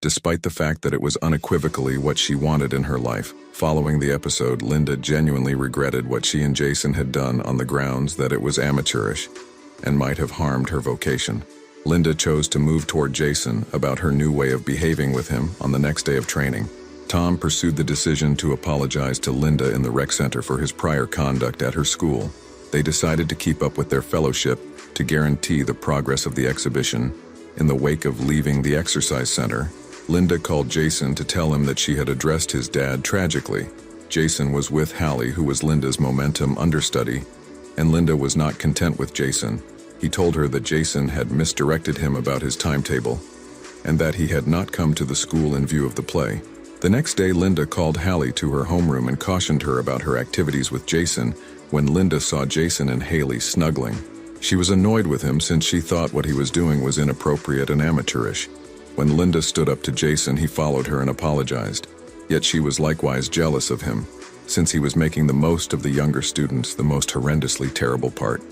despite the fact that it was unequivocally what she wanted in her life. Following the episode, Linda genuinely regretted what she and Jason had done on the grounds that it was amateurish and might have harmed her vocation. Linda chose to move toward Jason about her new way of behaving with him on the next day of training. Tom pursued the decision to apologize to Linda in the rec center for his prior conduct at her school. They decided to keep up with their fellowship to guarantee the progress of the exhibition. In the wake of leaving the exercise center, Linda called Jason to tell him that she had addressed his dad tragically. Jason was with Hallie, who was Linda's momentum understudy, and Linda was not content with Jason. He told her that Jason had misdirected him about his timetable, and that he had not come to the school in view of the play. The next day, Linda called Hallie to her homeroom and cautioned her about her activities with Jason when Linda saw Jason and Hallie snuggling. She was annoyed with him since she thought what he was doing was inappropriate and amateurish. When Linda stood up to Jason, he followed her and apologized. Yet she was likewise jealous of him, since he was making the most of the younger students. The most horrendously terrible part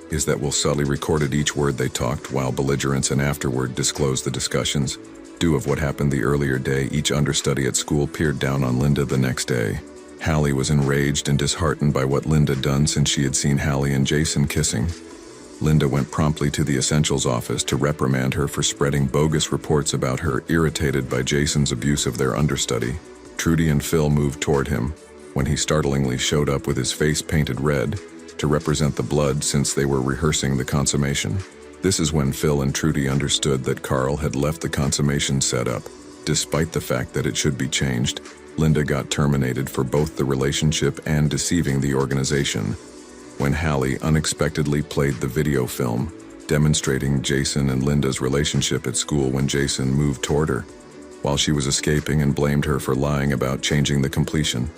is that Will subtly recorded each word they talked, while belligerents and afterward disclosed the discussions. Due of what happened the earlier day, each understudy at school peered down on Linda the next day. Hallie was enraged and disheartened by what Linda done since she had seen Hallie and Jason kissing. Linda went promptly to the Essentials office to reprimand her for spreading bogus reports about her, irritated by Jason's abuse of their understudy. Trudy and Phil moved toward him when he startlingly showed up with his face painted red to represent the blood, since they were rehearsing the consummation. This is when Phil and Trudy understood that Carl had left the consummation setup. Despite the fact that it should be changed, Linda got terminated for both the relationship and deceiving the organization. When Hallie unexpectedly played the video film demonstrating Jason and Linda's relationship at school when Jason moved toward her, while she was escaping, and blamed her for lying about changing the completion.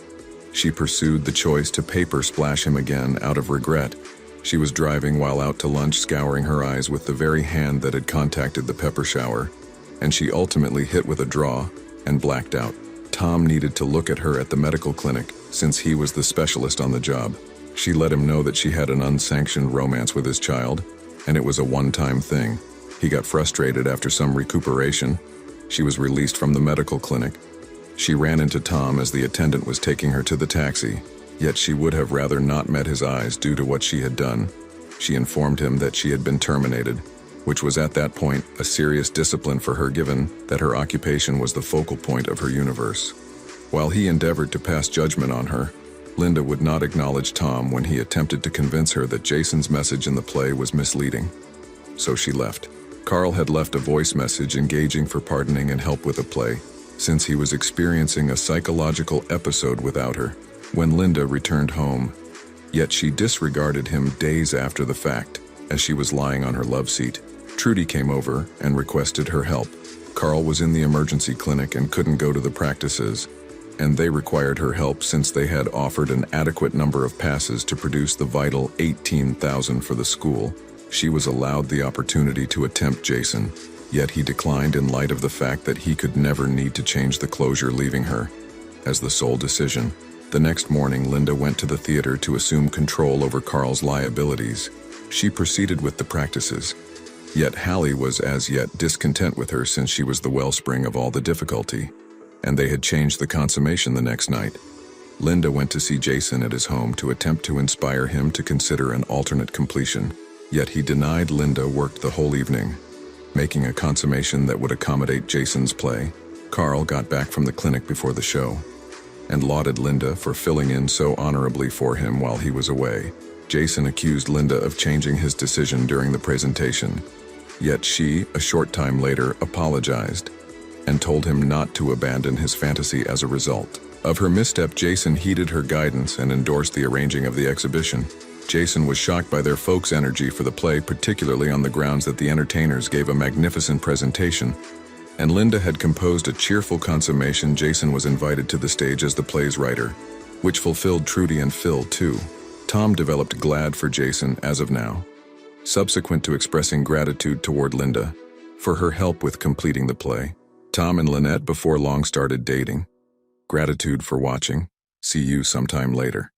She pursued the choice to paper splash him again out of regret. She was driving while out to lunch, scouring her eyes with the very hand that had contacted the pepper shower, and she ultimately hit with a draw and blacked out. Tom needed to look at her at the medical clinic, since he was the specialist on the job. She let him know that she had an unsanctioned romance with his child, and it was a one-time thing. He got frustrated. After some recuperation, she was released from the medical clinic. She ran into Tom as the attendant was taking her to the taxi, yet she would have rather not met his eyes due to what she had done. She informed him that she had been terminated, which was at that point a serious discipline for her, given that her occupation was the focal point of her universe. While he endeavored to pass judgment on her, Linda would not acknowledge Tom when he attempted to convince her that Jason's message in the play was misleading. So she left. Carl had left a voice message engaging for pardoning and help with the play, since he was experiencing a psychological episode without her. When Linda returned home, yet she disregarded him days after the fact, as she was lying on her love seat. Trudy came over and requested her help. Carl was in the emergency clinic and couldn't go to the practices, and they required her help since they had offered an adequate number of passes to produce the vital 18,000 for the school. She was allowed the opportunity to attempt Jason, yet he declined in light of the fact that he could never need to change the closure, leaving her as the sole decision. The next morning, Linda went to the theater to assume control over Carl's liabilities. She proceeded with the practices, yet Hallie was as yet discontent with her since she was the wellspring of all the difficulty, and they had changed the consummation the next night. Linda went to see Jason at his home to attempt to inspire him to consider an alternate completion, yet he denied. Linda worked the whole evening, making a consummation that would accommodate Jason's play. Carl got back from the clinic before the show and lauded Linda for filling in so honorably for him while he was away. Jason accused Linda of changing his decision during the presentation, yet she, a short time later, apologized and told him not to abandon his fantasy as a result of her misstep. Jason heeded her guidance and endorsed the arranging of the exhibition. Jason was shocked by their folks' energy for the play, particularly on the grounds that the entertainers gave a magnificent presentation, and Linda had composed a cheerful consummation. Jason was invited to the stage as the play's writer, which fulfilled Trudy and Phil too. Tom developed glad for Jason as of now, subsequent to expressing gratitude toward Linda for her help with completing the play. Tom and Lynette before long started dating. Gratitude for watching. See you sometime later.